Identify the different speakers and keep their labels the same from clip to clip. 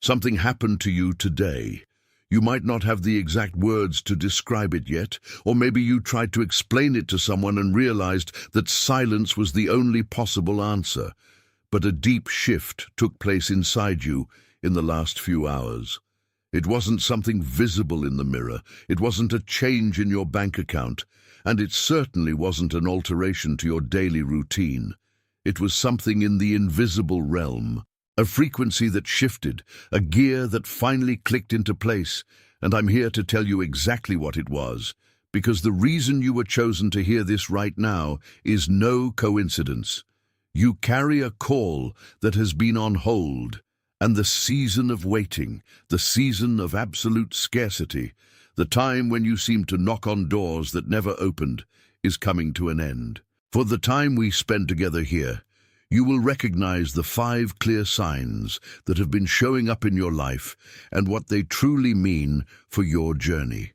Speaker 1: Something happened to you today. You might not have the exact words to describe it yet, or maybe you tried to explain it to someone and realized that silence was the only possible answer. But a deep shift took place inside you in the last few hours. It wasn't something visible in the mirror, it wasn't a change in your bank account, and it certainly wasn't an alteration to your daily routine. It was something in the invisible realm. A frequency that shifted, a gear that finally clicked into place, and I'm here to tell you exactly what it was, because the reason you were chosen to hear this right now is no coincidence. You carry a call that has been on hold, and the season of waiting, the season of absolute scarcity, the time when you seem to knock on doors that never opened, is coming to an end. For the time we spend together here, you will recognize the 5 clear signs that have been showing up in your life and what they truly mean for your journey.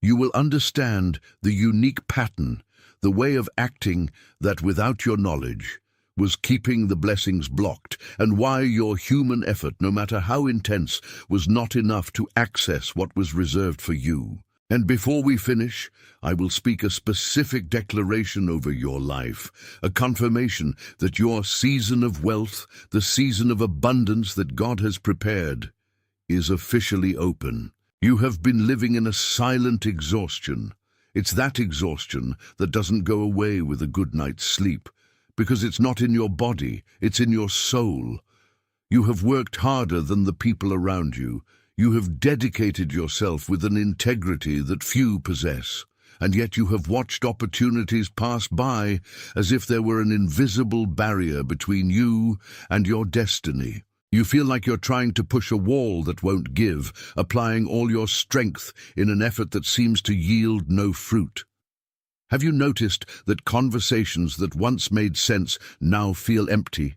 Speaker 1: You will understand the unique pattern, the way of acting that, without your knowledge, was keeping the blessings blocked, and why your human effort, no matter how intense, was not enough to access what was reserved for you. And before we finish, I will speak a specific declaration over your life, a confirmation that your season of wealth, the season of abundance that God has prepared, is officially open. You have been living in a silent exhaustion. It's that exhaustion that doesn't go away with a good night's sleep, because it's not in your body, it's in your soul. You have worked harder than the people around you. You have dedicated yourself with an integrity that few possess, and yet you have watched opportunities pass by as if there were an invisible barrier between you and your destiny. You feel like you're trying to push a wall that won't give, applying all your strength in an effort that seems to yield no fruit. Have you noticed that conversations that once made sense now feel empty?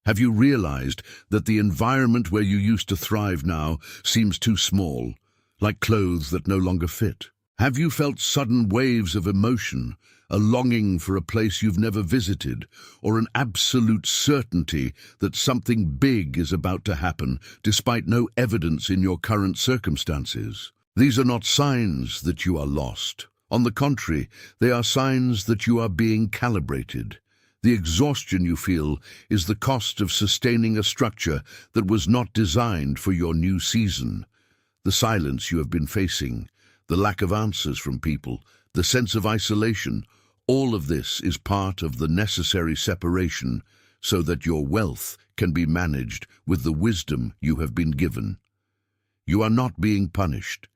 Speaker 1: Have you realized that the environment where you used to thrive now seems too small, like clothes that no longer fit? Have you felt sudden waves of emotion, a longing for a place you've never visited, or an absolute certainty that something big is about to happen, despite no evidence in your current circumstances? These are not signs that you are lost. On the contrary, they are signs that you are being calibrated. The exhaustion you feel is the cost of sustaining a structure that was not designed for your new season. The silence you have been facing, the lack of answers from people, the sense of isolation, all of this is part of the necessary separation so that your wealth can be managed with the wisdom you have been given. You are not being punished.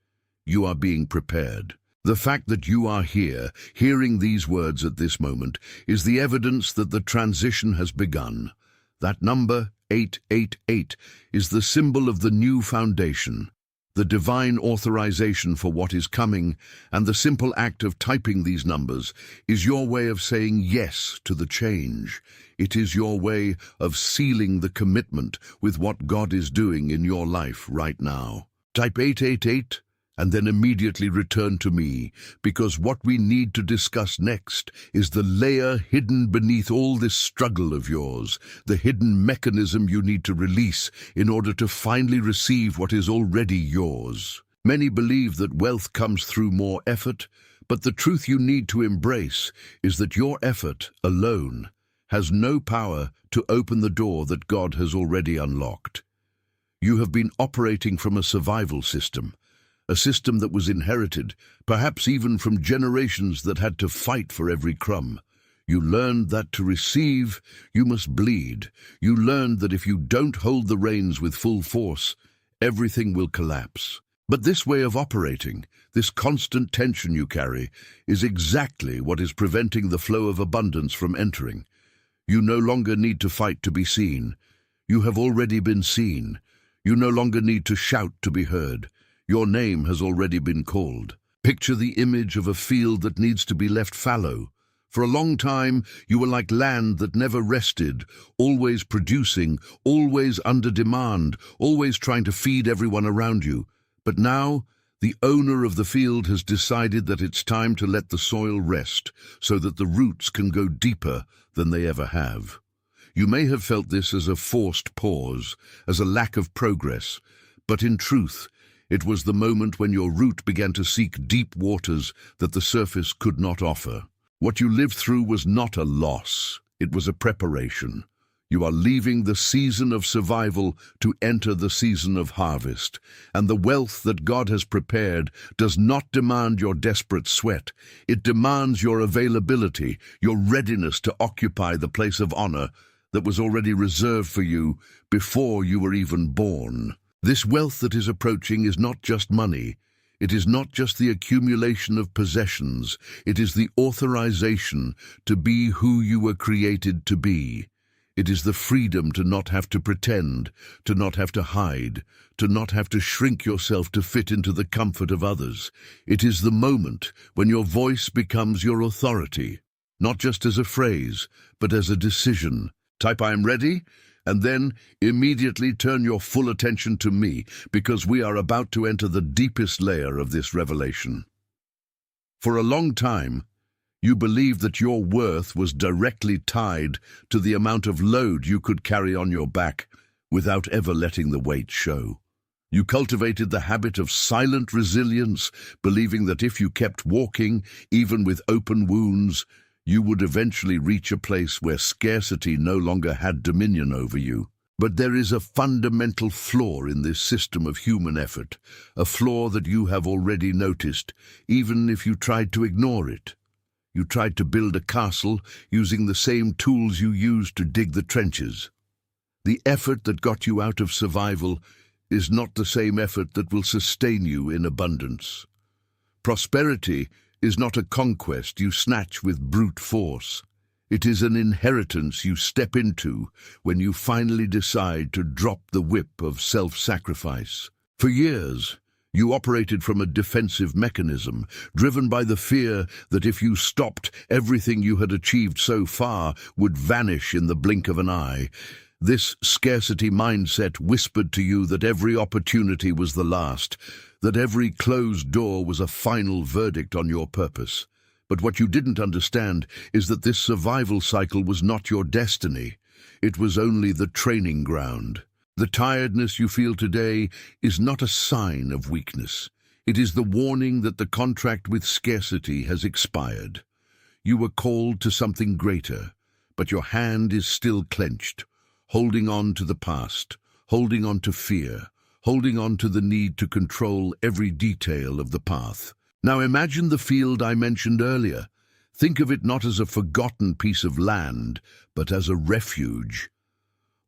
Speaker 1: You are being prepared. The fact that you are here, hearing these words at this moment, is the evidence that the transition has begun. That number, 888, is the symbol of the new foundation, the divine authorization for what is coming, and the simple act of typing these numbers is your way of saying yes to the change. It is your way of sealing the commitment with what God is doing in your life right now. Type 888. And then immediately return to me, because what we need to discuss next is the layer hidden beneath all this struggle of yours, the hidden mechanism you need to release in order to finally receive what is already yours. Many believe that wealth comes through more effort, but the truth you need to embrace is that your effort alone has no power to open the door that God has already unlocked. You have been operating from a survival system, a system that was inherited, perhaps even from generations that had to fight for every crumb. You learned that to receive, you must bleed. You learned that if you don't hold the reins with full force, everything will collapse. But this way of operating, this constant tension you carry, is exactly what is preventing the flow of abundance from entering. You no longer need to fight to be seen. You have already been seen. You no longer need to shout to be heard. Your name has already been called. Picture the image of a field that needs to be left fallow. For a long time, you were like land that never rested, always producing, always under demand, always trying to feed everyone around you. But now, the owner of the field has decided that it's time to let the soil rest so that the roots can go deeper than they ever have. You may have felt this as a forced pause, as a lack of progress, but in truth, it was the moment when your root began to seek deep waters that the surface could not offer. What you lived through was not a loss, it was a preparation. You are leaving the season of survival to enter the season of harvest, and the wealth that God has prepared does not demand your desperate sweat. It demands your availability, your readiness to occupy the place of honor that was already reserved for you before you were even born. This wealth that is approaching is not just money. It is not just the accumulation of possessions. It is the authorization to be who you were created to be. It is the freedom to not have to pretend, to not have to hide, to not have to shrink yourself to fit into the comfort of others. It is the moment when your voice becomes your authority, not just as a phrase, but as a decision. Type "I am ready," and then immediately turn your full attention to me, because we are about to enter the deepest layer of this revelation. For a long time, you believed that your worth was directly tied to the amount of load you could carry on your back without ever letting the weight show. You cultivated the habit of silent resilience, believing that if you kept walking, even with open wounds, you would eventually reach a place where scarcity no longer had dominion over you. But there is a fundamental flaw in this system of human effort, a flaw that you have already noticed, even if you tried to ignore it. You tried to build a castle using the same tools you used to dig the trenches. The effort that got you out of survival is not the same effort that will sustain you in abundance. Prosperity is not a conquest you snatch with brute force. It is an inheritance you step into when you finally decide to drop the whip of self-sacrifice. For years, you operated from a defensive mechanism, driven by the fear that if you stopped, everything you had achieved so far would vanish in the blink of an eye. This scarcity mindset whispered to you that every opportunity was the last, that every closed door was a final verdict on your purpose. But what you didn't understand is that this survival cycle was not your destiny. It was only the training ground. The tiredness you feel today is not a sign of weakness. It is the warning that the contract with scarcity has expired. You were called to something greater, but your hand is still clenched, holding on to the past, holding on to fear, holding on to the need to control every detail of the path. Now imagine the field I mentioned earlier. Think of it not as a forgotten piece of land, but as a refuge.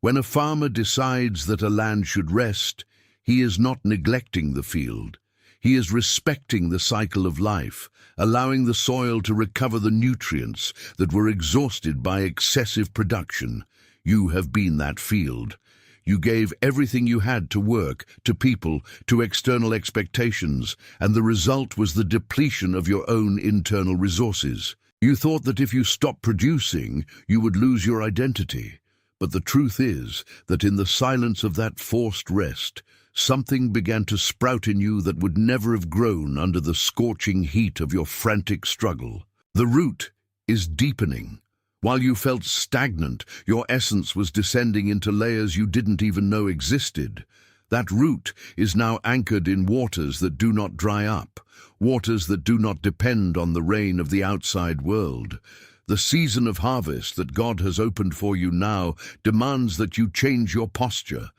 Speaker 1: When a farmer decides that a land should rest, he is not neglecting the field. He is respecting the cycle of life, allowing the soil to recover the nutrients that were exhausted by excessive production. You have been that field. You gave everything you had to work, to people, to external expectations, and the result was the depletion of your own internal resources. You thought that if you stopped producing, you would lose your identity. But the truth is that in the silence of that forced rest, something began to sprout in you that would never have grown under the scorching heat of your frantic struggle. The root is deepening. While you felt stagnant, your essence was descending into layers you didn't even know existed. That root is now anchored in waters that do not dry up, waters that do not depend on the rain of the outside world. The season of harvest that God has opened for you now demands that you change your posture.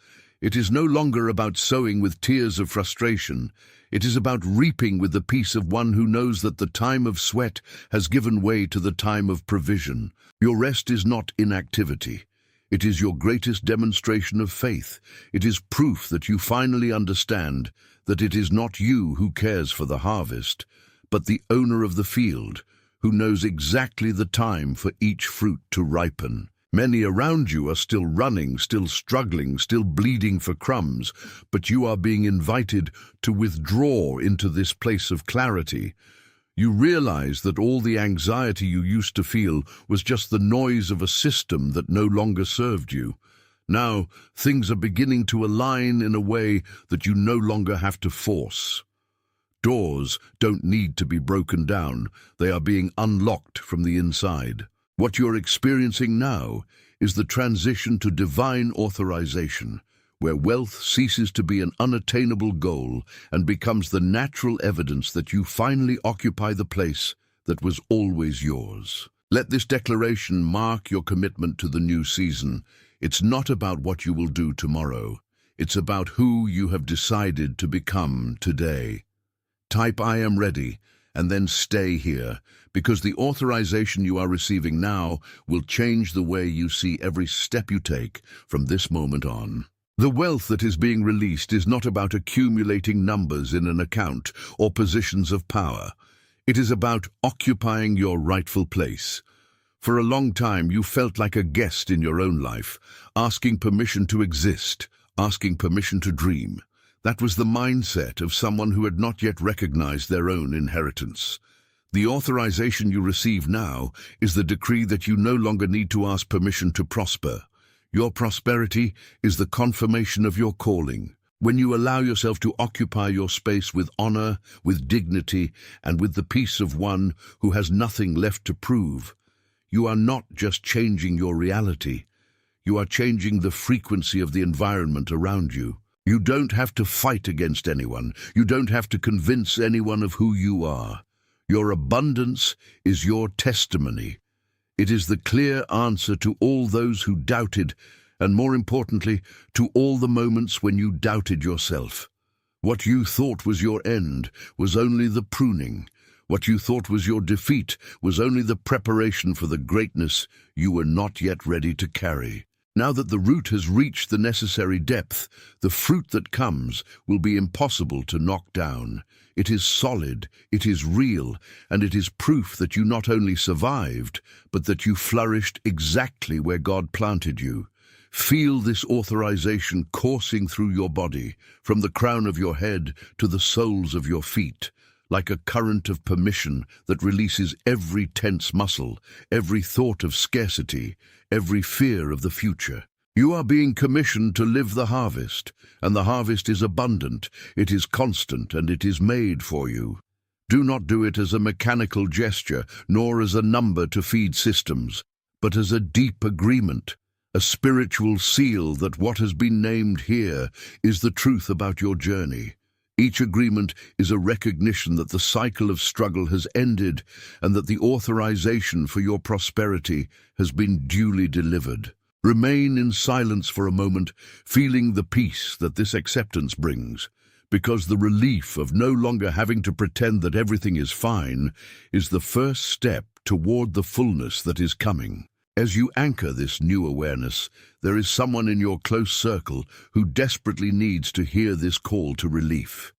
Speaker 1: It is no longer about sowing with tears of frustration. It is about reaping with the peace of one who knows that the time of sweat has given way to the time of provision. Your rest is not inactivity. It is your greatest demonstration of faith. It is proof that you finally understand that it is not you who cares for the harvest, but the owner of the field, who knows exactly the time for each fruit to ripen. Many around you are still running, still struggling, still bleeding for crumbs, but you are being invited to withdraw into this place of clarity. You realize that all the anxiety you used to feel was just the noise of a system that no longer served you. Now, things are beginning to align in a way that you no longer have to force. Doors don't need to be broken down. They are being unlocked from the inside. What you're experiencing now is the transition to divine authorization, where wealth ceases to be an unattainable goal and becomes the natural evidence that you finally occupy the place that was always yours. Let this declaration mark your commitment to the new season. It's not about what you will do tomorrow. It's about who you have decided to become today. Type "I am ready" and then stay here, because the authorization you are receiving now will change the way you see every step you take from this moment on. The wealth that is being released is not about accumulating numbers in an account or positions of power. It is about occupying your rightful place. For a long time, you felt like a guest in your own life, asking permission to exist, asking permission to dream. That was the mindset of someone who had not yet recognized their own inheritance. The authorization you receive now is the decree that you no longer need to ask permission to prosper. Your prosperity is the confirmation of your calling. When you allow yourself to occupy your space with honor, with dignity, and with the peace of one who has nothing left to prove, you are not just changing your reality. You are changing the frequency of the environment around you. You don't have to fight against anyone. You don't have to convince anyone of who you are. Your abundance is your testimony. It is the clear answer to all those who doubted, and more importantly, to all the moments when you doubted yourself. What you thought was your end was only the pruning. What you thought was your defeat was only the preparation for the greatness you were not yet ready to carry. Now that the root has reached the necessary depth, the fruit that comes will be impossible to knock down. It is solid, it is real, and it is proof that you not only survived, but that you flourished exactly where God planted you. Feel this authorization coursing through your body, from the crown of your head to the soles of your feet, like a current of permission that releases every tense muscle, every thought of scarcity, every fear of the future. You are being commissioned to live the harvest, and the harvest is abundant, it is constant, and it is made for you. Do not do it as a mechanical gesture, nor as a number to feed systems, but as a deep agreement, a spiritual seal that what has been named here is the truth about your journey. Each agreement is a recognition that the cycle of struggle has ended and that the authorization for your prosperity has been duly delivered. Remain in silence for a moment, feeling the peace that this acceptance brings, because the relief of no longer having to pretend that everything is fine is the first step toward the fullness that is coming. As you anchor this new awareness, there is someone in your close circle who desperately needs to hear this call to relief.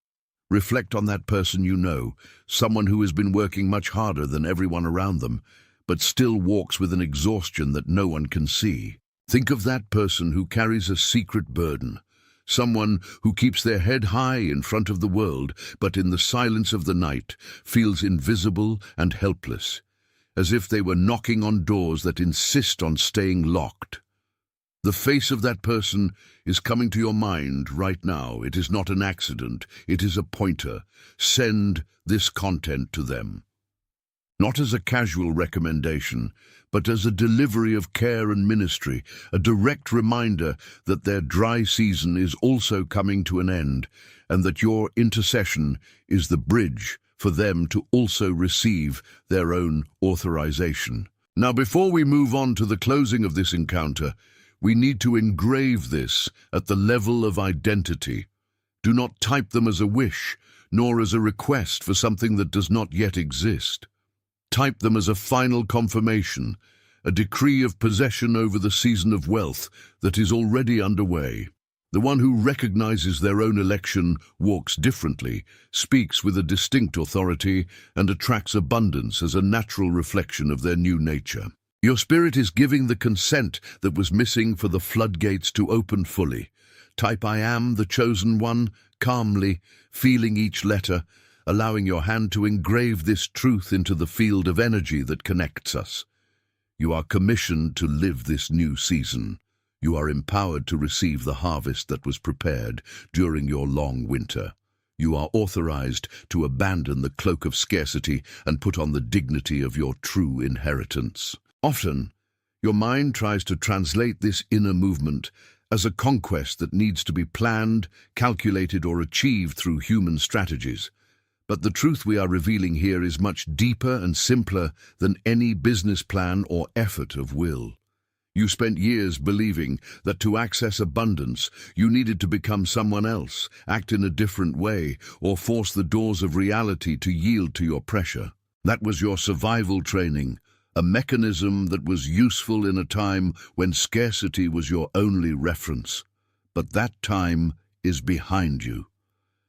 Speaker 1: Reflect on that person you know, someone who has been working much harder than everyone around them, but still walks with an exhaustion that no one can see. Think of that person who carries a secret burden, someone who keeps their head high in front of the world, but in the silence of the night feels invisible and helpless, as if they were knocking on doors that insist on staying locked. The face of that person is coming to your mind right now. It is not an accident, it is a pointer. Send this content to them. Not as a casual recommendation, but as a delivery of care and ministry, a direct reminder that their dry season is also coming to an end, and that your intercession is the bridge for them to also receive their own authorization. Now, before we move on to the closing of this encounter, we need to engrave this at the level of identity. Do not type them as a wish, nor as a request for something that does not yet exist. Type them as a final confirmation, a decree of possession over the season of wealth that is already underway. The one who recognizes their own election walks differently, speaks with a distinct authority, and attracts abundance as a natural reflection of their new nature. Your spirit is giving the consent that was missing for the floodgates to open fully. Type "I am the chosen one," calmly, feeling each letter, allowing your hand to engrave this truth into the field of energy that connects us. You are commissioned to live this new season. You are empowered to receive the harvest that was prepared during your long winter. You are authorized to abandon the cloak of scarcity and put on the dignity of your true inheritance. Often, Your mind tries to translate this inner movement as a conquest that needs to be planned, calculated, or achieved through human strategies. But the truth we are revealing here is much deeper and simpler than any business plan or effort of will. You spent years believing that to access abundance, you needed to become someone else, act in a different way, or force the doors of reality to yield to your pressure. That was your survival training, a mechanism that was useful in a time when scarcity was your only reference. But that time is behind you.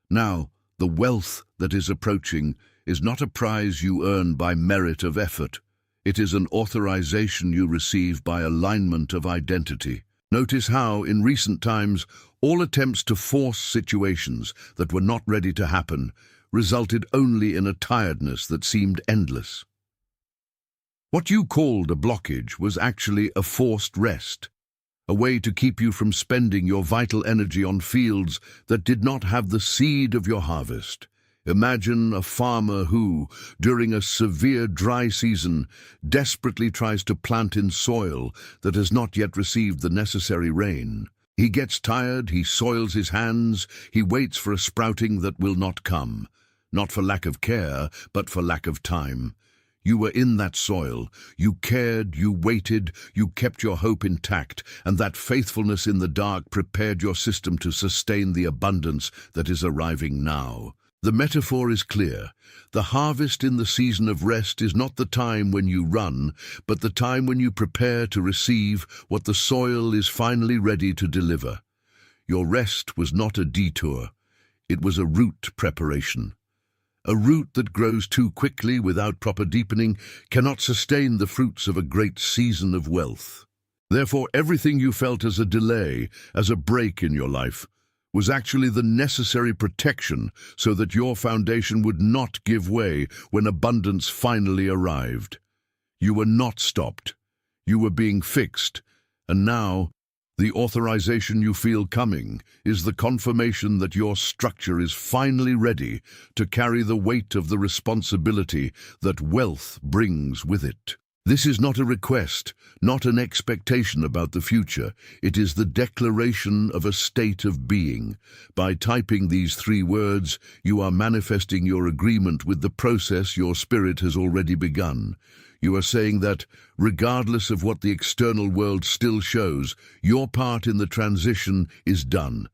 Speaker 1: Now, the wealth that is approaching is not a prize you earn by merit of effort. It is an authorization you receive by alignment of identity. Notice how, in recent times, all attempts to force situations that were not ready to happen resulted only in a tiredness that seemed endless. What you called a blockage was actually a forced rest, a way to keep you from spending your vital energy on fields that did not have the seed of your harvest. Imagine a farmer who, during a severe dry season, desperately tries to plant in soil that has not yet received the necessary rain. He gets tired, he soils his hands, he waits for a sprouting that will not come, not for lack of care, but for lack of time. You were in that soil, you cared, you waited, you kept your hope intact, and that faithfulness in the dark prepared your system to sustain the abundance that is arriving now. The metaphor is clear. The harvest in the season of rest is not the time when you run, but the time when you prepare to receive what the soil is finally ready to deliver. Your rest was not a detour. It was a root preparation. A root that grows too quickly without proper deepening cannot sustain the fruits of a great season of wealth. Therefore, everything you felt as a delay, as a break in your life, was actually the necessary protection so that your foundation would not give way when abundance finally arrived. You were not stopped. You were being fixed, and now, the authorization you feel coming is the confirmation that your structure is finally ready to carry the weight of the responsibility that wealth brings with it. This is not a request, not an expectation about the future. It is the declaration of a state of being. By typing these 3 words, you are manifesting your agreement with the process your spirit has already begun. You are saying that, regardless of what the external world still shows, your part in the transition is done.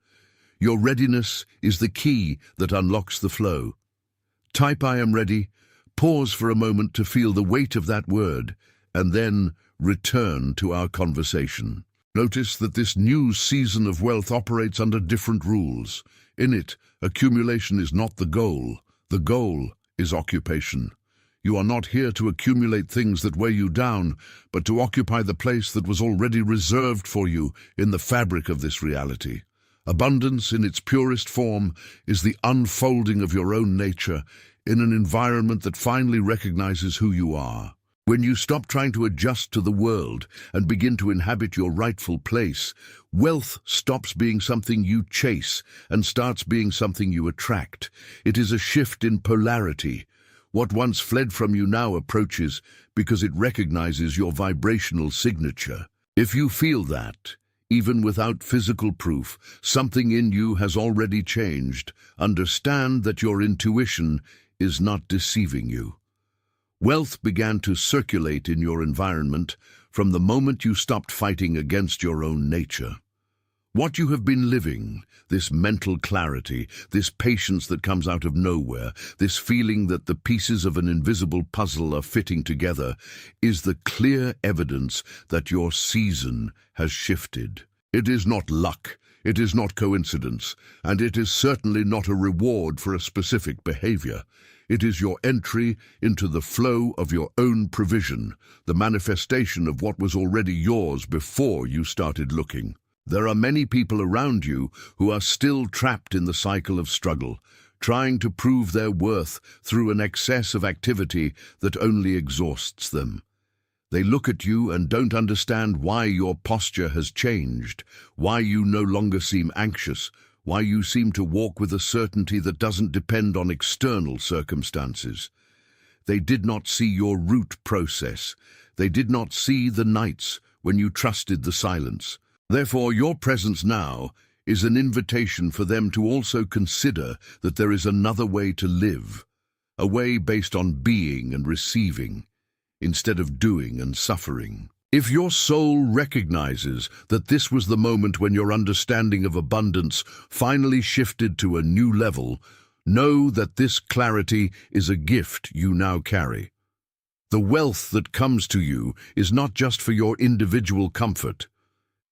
Speaker 1: Your readiness is the key that unlocks the flow. Type "I am ready," pause for a moment to feel the weight of that word, and then return to our conversation. Notice that this new season of wealth operates under different rules. In it, accumulation is not the goal. The goal is occupation. You are not here to accumulate things that weigh you down, but to occupy the place that was already reserved for you in the fabric of this reality. Abundance in its purest form is the unfolding of your own nature in an environment that finally recognizes who you are. When you stop trying to adjust to the world and begin to inhabit your rightful place, wealth stops being something you chase and starts being something you attract. It is a shift in polarity. What once fled from you now approaches because it recognizes your vibrational signature. If you feel that, even without physical proof, something in you has already changed, understand that your intuition is not deceiving you. Wealth began to circulate in your environment from the moment you stopped fighting against your own nature. What you have been living, this mental clarity, this patience that comes out of nowhere, this feeling that the pieces of an invisible puzzle are fitting together, is the clear evidence that your season has shifted. It is not luck, it is not coincidence, and it is certainly not a reward for a specific behavior. It is your entry into the flow of your own provision, the manifestation of what was already yours before you started looking. There are many people around you who are still trapped in the cycle of struggle, trying to prove their worth through an excess of activity that only exhausts them. They look at you and don't understand why your posture has changed, why you no longer seem anxious, why you seem to walk with a certainty that doesn't depend on external circumstances. They did not see your root process. They did not see the nights when you trusted the silence. Therefore, your presence now is an invitation for them to also consider that there is another way to live, a way based on being and receiving, instead of doing and suffering. If your soul recognizes that this was the moment when your understanding of abundance finally shifted to a new level, know that this clarity is a gift you now carry. The wealth that comes to you is not just for your individual comfort.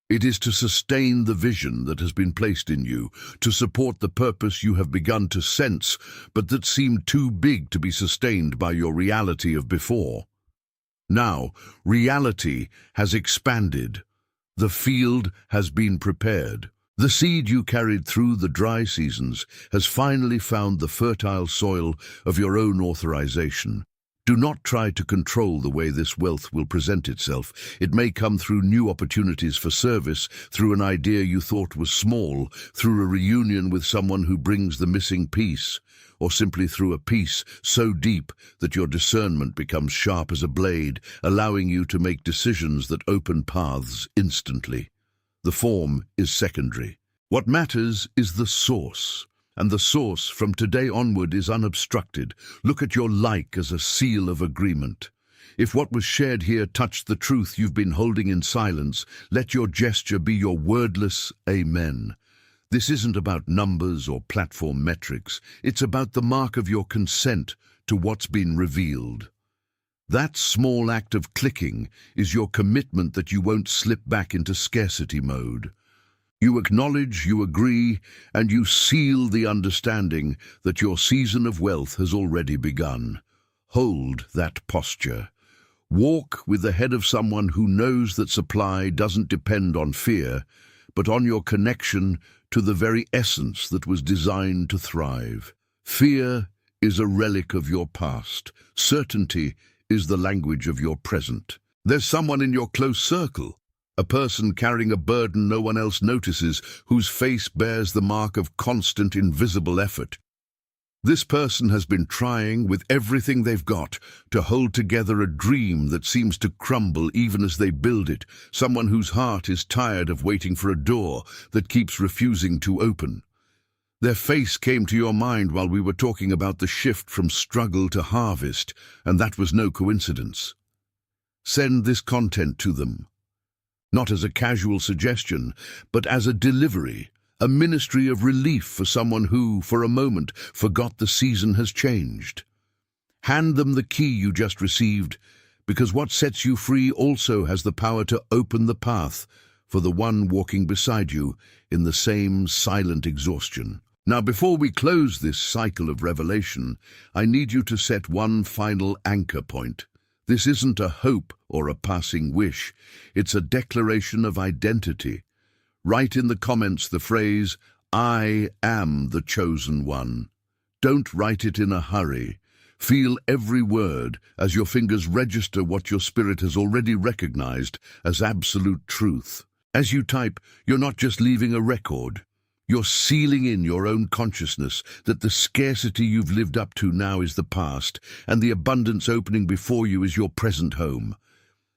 Speaker 1: It is to sustain the vision that has been placed in you, to support the purpose you have begun to sense, but that seemed too big to be sustained by your reality of before. Now, reality has expanded. The field has been prepared. The seed you carried through the dry seasons has finally found the fertile soil of your own authorization. Do not try to control the way this wealth will present itself. It may come through new opportunities for service, through an idea you thought was small, through a reunion with someone who brings the missing piece, or simply through a peace so deep that your discernment becomes sharp as a blade, allowing you to make decisions that open paths instantly. The form is secondary. What matters is the source. And the source from today onward is unobstructed. Look at your like as a seal of agreement. If what was shared here touched the truth you've been holding in silence, let your gesture be your wordless amen. This isn't about numbers or platform metrics. It's about the mark of your consent to what's been revealed. That small act of clicking is your commitment that you won't slip back into scarcity mode. You acknowledge, you agree, and you seal the understanding that your season of wealth has already begun. Hold that posture. Walk with the head of someone who knows that supply doesn't depend on fear, but on your connection to the very essence that was designed to thrive. Fear is a relic of your past. Certainty is the language of your present. There's someone in your close circle, a person carrying a burden no one else notices, whose face bears the mark of constant invisible effort. This person has been trying with everything they've got to hold together a dream that seems to crumble even as they build it, someone whose heart is tired of waiting for a door that keeps refusing to open. Their face came to your mind while we were talking about the shift from struggle to harvest, and that was no coincidence. Send this content to them. Not as a casual suggestion, but as a delivery, a ministry of relief for someone who, for a moment, forgot the season has changed. Hand them the key you just received, because what sets you free also has the power to open the path for the one walking beside you in the same silent exhaustion. Now, before we close this cycle of revelation, I need you to set one final anchor point. This isn't a hope or a passing wish. It's a declaration of identity. Write in the comments the phrase, "I am the chosen one." Don't write it in a hurry. Feel every word as your fingers register what your spirit has already recognized as absolute truth. As you type, you're not just leaving a record. You're sealing in your own consciousness that the scarcity you've lived up to now is the past, and the abundance opening before you is your present home.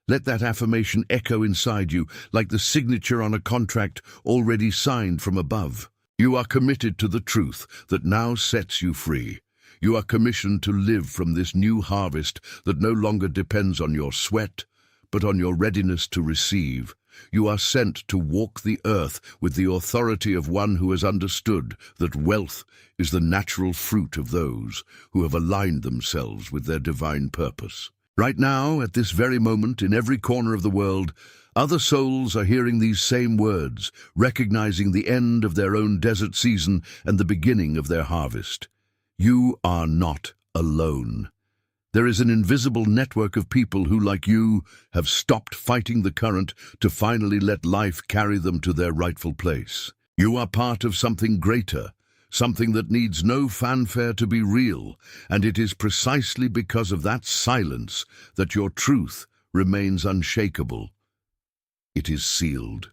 Speaker 1: Let that affirmation echo inside you like the signature on a contract already signed from above. You are committed to the truth that now sets you free. You are commissioned to live from this new harvest that no longer depends on your sweat, but on your readiness to receive. You are sent to walk the earth with the authority of one who has understood that wealth is the natural fruit of those who have aligned themselves with their divine purpose. Right now, at this very moment, in every corner of the world, other souls are hearing these same words, recognizing the end of their own desert season and the beginning of their harvest. You are not alone. There is an invisible network of people who, like you, have stopped fighting the current to finally let life carry them to their rightful place. You are part of something greater, something that needs no fanfare to be real, and it is precisely because of that silence that your truth remains unshakable. It is sealed.